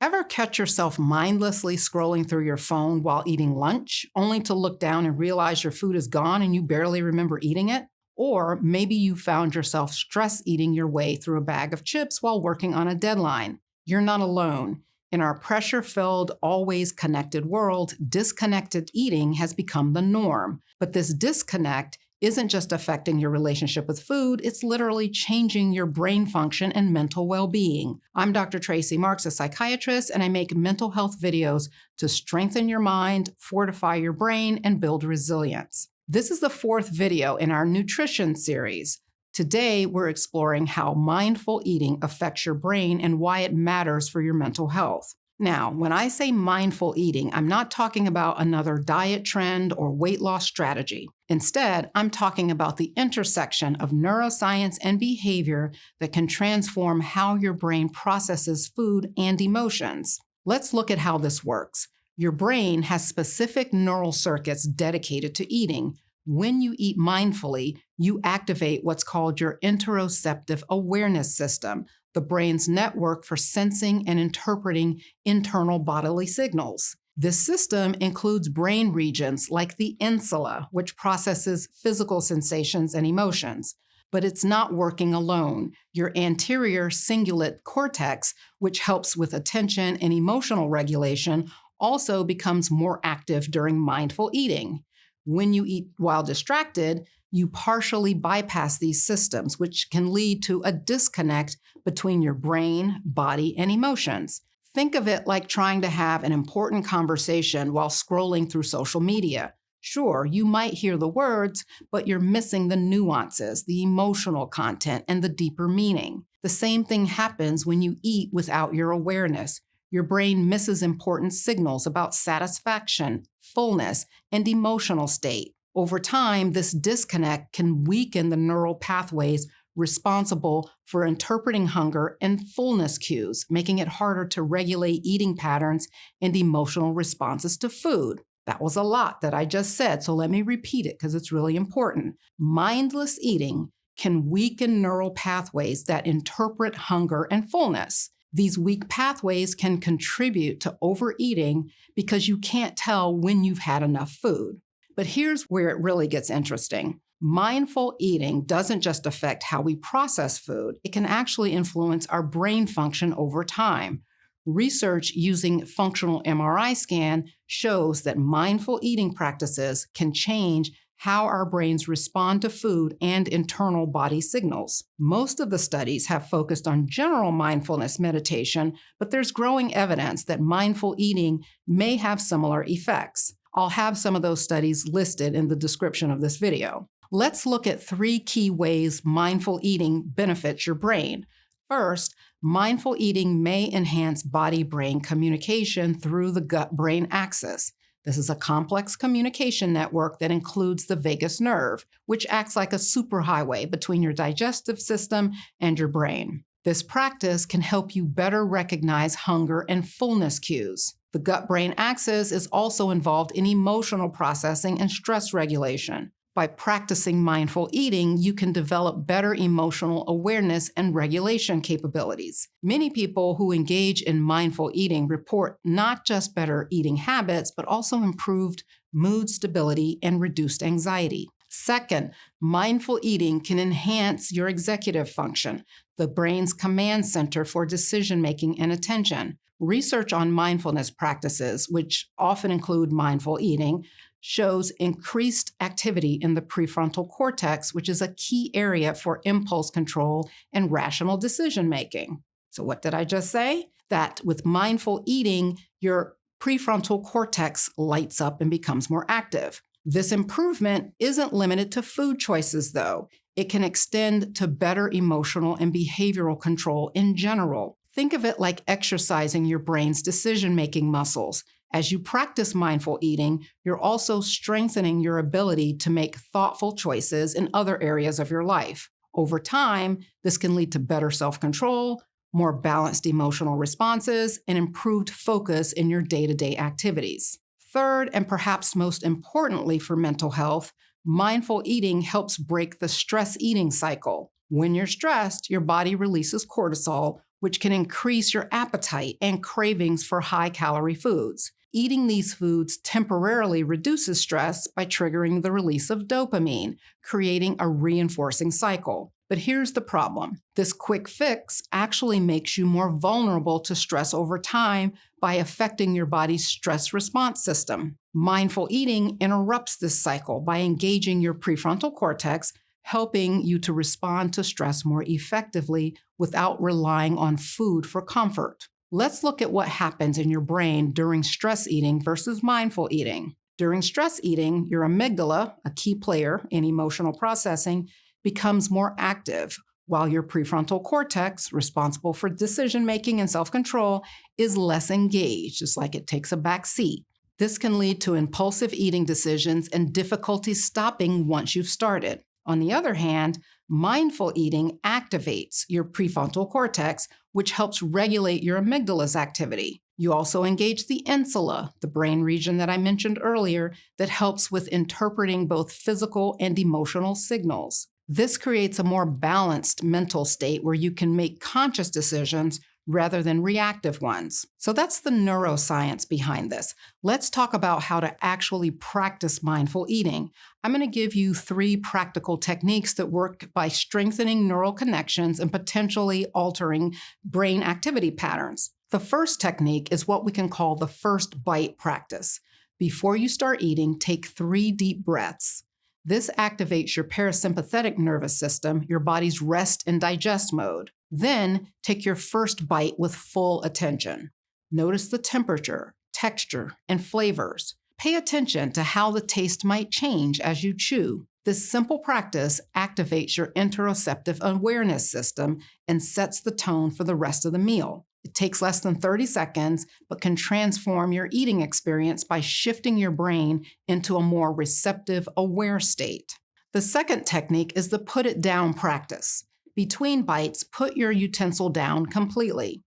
Ever catch yourself mindlessly scrolling through your phone while eating lunch, only to look down and realize your food is gone and you barely remember eating it? Or maybe you found yourself stress eating your way through a bag of chips while working on a deadline. You're not alone. In our pressure-filled, always connected world, disconnected eating has become the norm. But this disconnect isn't just affecting your relationship with food, it's literally changing your brain function and mental well-being. I'm Dr. Tracey Marks, a psychiatrist, and I make mental health videos to strengthen your mind, fortify your brain, and build resilience. This is the fourth video in our nutrition series. Today, we're exploring how mindful eating affects your brain and why it matters for your mental health. Now, when I say mindful eating, I'm not talking about another diet trend or weight loss strategy. Instead, I'm talking about the intersection of neuroscience and behavior that can transform how your brain processes food and emotions. Let's look at how this works. Your brain has specific neural circuits dedicated to eating. When you eat mindfully, you activate what's called your interoceptive awareness system, the brain's network for sensing and interpreting internal bodily signals. This system includes brain regions like the insula, which processes physical sensations and emotions. But it's not working alone. Your anterior cingulate cortex, which helps with attention and emotional regulation, also becomes more active during mindful eating. When you eat while distracted, you partially bypass these systems, which can lead to a disconnect between your brain, body, and emotions. Think of it like trying to have an important conversation while scrolling through social media. Sure, you might hear the words, but you're missing the nuances, the emotional content, and the deeper meaning. The same thing happens when you eat without your awareness. Your brain misses important signals about satisfaction, fullness, and emotional state. Over time, this disconnect can weaken the neural pathways responsible for interpreting hunger and fullness cues, making it harder to regulate eating patterns and emotional responses to food. That was a lot that I just said, so let me repeat it because it's really important. Mindless eating can weaken neural pathways that interpret hunger and fullness. These weak pathways can contribute to overeating because you can't tell when you've had enough food. But here's where it really gets interesting. Mindful eating doesn't just affect how we process food, it can actually influence our brain function over time. Research using functional MRI scan shows that mindful eating practices can change how our brains respond to food and internal body signals. Most of the studies have focused on general mindfulness meditation, but there's growing evidence that mindful eating may have similar effects. I'll have some of those studies listed in the description of this video. Let's look at 3 key ways mindful eating benefits your brain. First, mindful eating may enhance body-brain communication through the gut-brain axis. This is a complex communication network that includes the vagus nerve, which acts like a superhighway between your digestive system and your brain. This practice can help you better recognize hunger and fullness cues. The gut-brain axis is also involved in emotional processing and stress regulation. By practicing mindful eating, you can develop better emotional awareness and regulation capabilities. Many people who engage in mindful eating report not just better eating habits, but also improved mood stability and reduced anxiety. Second, mindful eating can enhance your executive function, the brain's command center for decision-making and attention. Research on mindfulness practices, which often include mindful eating, shows increased activity in the prefrontal cortex, which is a key area for impulse control and rational decision-making. So what did I just say? That with mindful eating, your prefrontal cortex lights up and becomes more active. This improvement isn't limited to food choices, though. It can extend to better emotional and behavioral control in general. Think of it like exercising your brain's decision-making muscles. As you practice mindful eating, you're also strengthening your ability to make thoughtful choices in other areas of your life. Over time, this can lead to better self-control, more balanced emotional responses, and improved focus in your day-to-day activities. Third, and perhaps most importantly for mental health, mindful eating helps break the stress eating cycle. When you're stressed, your body releases cortisol, which can increase your appetite and cravings for high-calorie foods. Eating these foods temporarily reduces stress by triggering the release of dopamine, creating a reinforcing cycle. But here's the problem. This quick fix actually makes you more vulnerable to stress over time by affecting your body's stress response system. Mindful eating interrupts this cycle by engaging your prefrontal cortex, helping you to respond to stress more effectively without relying on food for comfort. Let's look at what happens in your brain during stress eating versus mindful eating. During stress eating, your amygdala, a key player in emotional processing, becomes more active, while your prefrontal cortex, responsible for decision-making and self-control, is less engaged. It's like it takes a back seat. This can lead to impulsive eating decisions and difficulty stopping once you've started. On the other hand, mindful eating activates your prefrontal cortex, which helps regulate your amygdala's activity. You also engage the insula, the brain region that I mentioned earlier, that helps with interpreting both physical and emotional signals. This creates a more balanced mental state where you can make conscious decisions rather than reactive ones. So that's the neuroscience behind this. Let's talk about how to actually practice mindful eating. I'm going to give you 3 practical techniques that work by strengthening neural connections and potentially altering brain activity patterns. The first technique is what we can call the first bite practice. Before you start eating, take 3 deep breaths. This activates your parasympathetic nervous system, your body's rest and digest mode. Then take your first bite with full attention. Notice the temperature, texture, and flavors. Pay attention to how the taste might change as you chew. This simple practice activates your interoceptive awareness system and sets the tone for the rest of the meal. It takes less than 30 seconds, but can transform your eating experience by shifting your brain into a more receptive, aware state. The second technique is the put it down practice. Between bites, put your utensil down completely.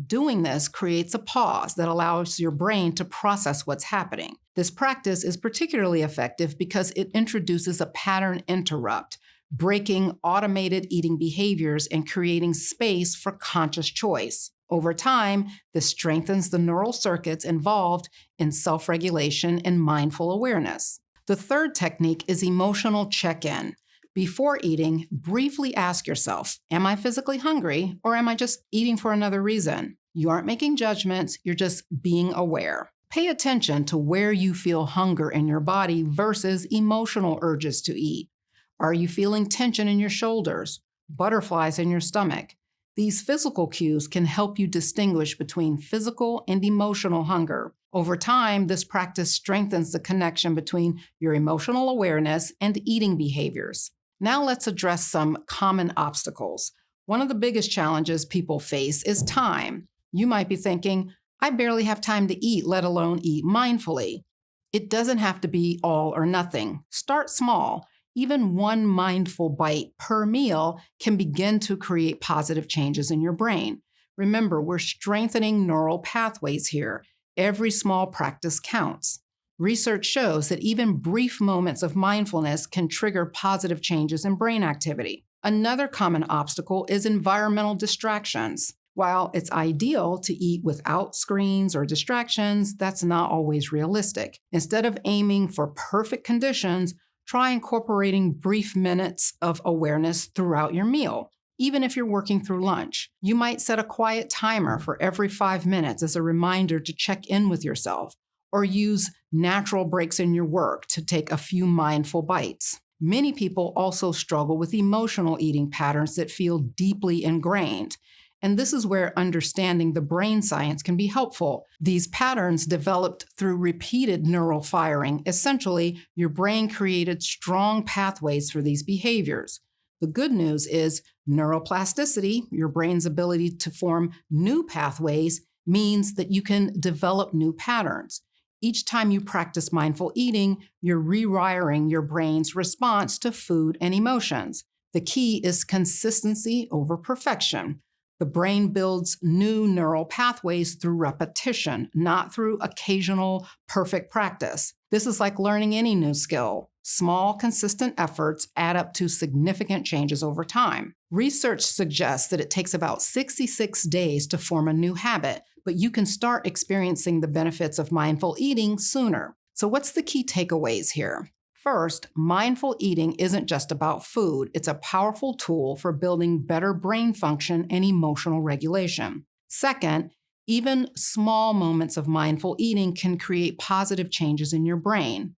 Doing this creates a pause that allows your brain to process what's happening. This practice is particularly effective because it introduces a pattern interrupt, breaking automated eating behaviors and creating space for conscious choice. Over time, this strengthens the neural circuits involved in self-regulation and mindful awareness. The third technique is emotional check-in. Before eating, briefly ask yourself, am I physically hungry or am I just eating for another reason? You aren't making judgments, you're just being aware. Pay attention to where you feel hunger in your body versus emotional urges to eat. Are you feeling tension in your shoulders, butterflies in your stomach? These physical cues can help you distinguish between physical and emotional hunger. Over time, this practice strengthens the connection between your emotional awareness and eating behaviors. Now let's address some common obstacles. One of the biggest challenges people face is time. You might be thinking, I barely have time to eat, let alone eat mindfully. It doesn't have to be all or nothing. Start small. Even 1 mindful bite per meal can begin to create positive changes in your brain. Remember, we're strengthening neural pathways here. Every small practice counts. Research shows that even brief moments of mindfulness can trigger positive changes in brain activity. Another common obstacle is environmental distractions. While it's ideal to eat without screens or distractions, that's not always realistic. Instead of aiming for perfect conditions, try incorporating brief minutes of awareness throughout your meal. Even if you're working through lunch, you might set a quiet timer for every 5 minutes as a reminder to check in with yourself, or use natural breaks in your work to take a few mindful bites. Many people also struggle with emotional eating patterns that feel deeply ingrained. And this is where understanding the brain science can be helpful. These patterns developed through repeated neural firing. Essentially, your brain created strong pathways for these behaviors. The good news is neuroplasticity, your brain's ability to form new pathways, means that you can develop new patterns. Each time you practice mindful eating, you're rewiring your brain's response to food and emotions. The key is consistency over perfection. The brain builds new neural pathways through repetition, not through occasional perfect practice. This is like learning any new skill. Small, consistent efforts add up to significant changes over time. Research suggests that it takes about 66 days to form a new habit, but you can start experiencing the benefits of mindful eating sooner. So what's the key takeaways here? First, mindful eating isn't just about food. It's a powerful tool for building better brain function and emotional regulation. Second, even small moments of mindful eating can create positive changes in your brain.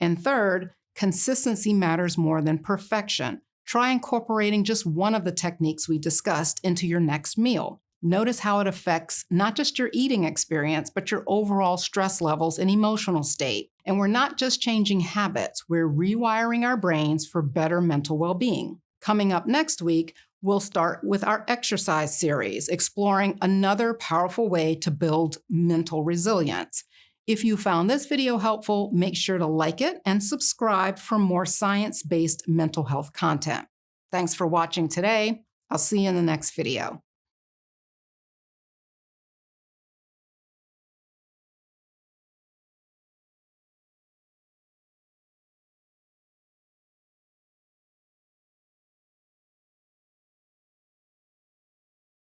And third, consistency matters more than perfection. Try incorporating just one of the techniques we discussed into your next meal. Notice how it affects not just your eating experience, but your overall stress levels and emotional state. And we're not just changing habits, we're rewiring our brains for better mental well-being. Coming up next week, we'll start with our exercise series, exploring another powerful way to build mental resilience. If you found this video helpful, make sure to like it and subscribe for more science-based mental health content. Thanks for watching today. I'll see you in the next video.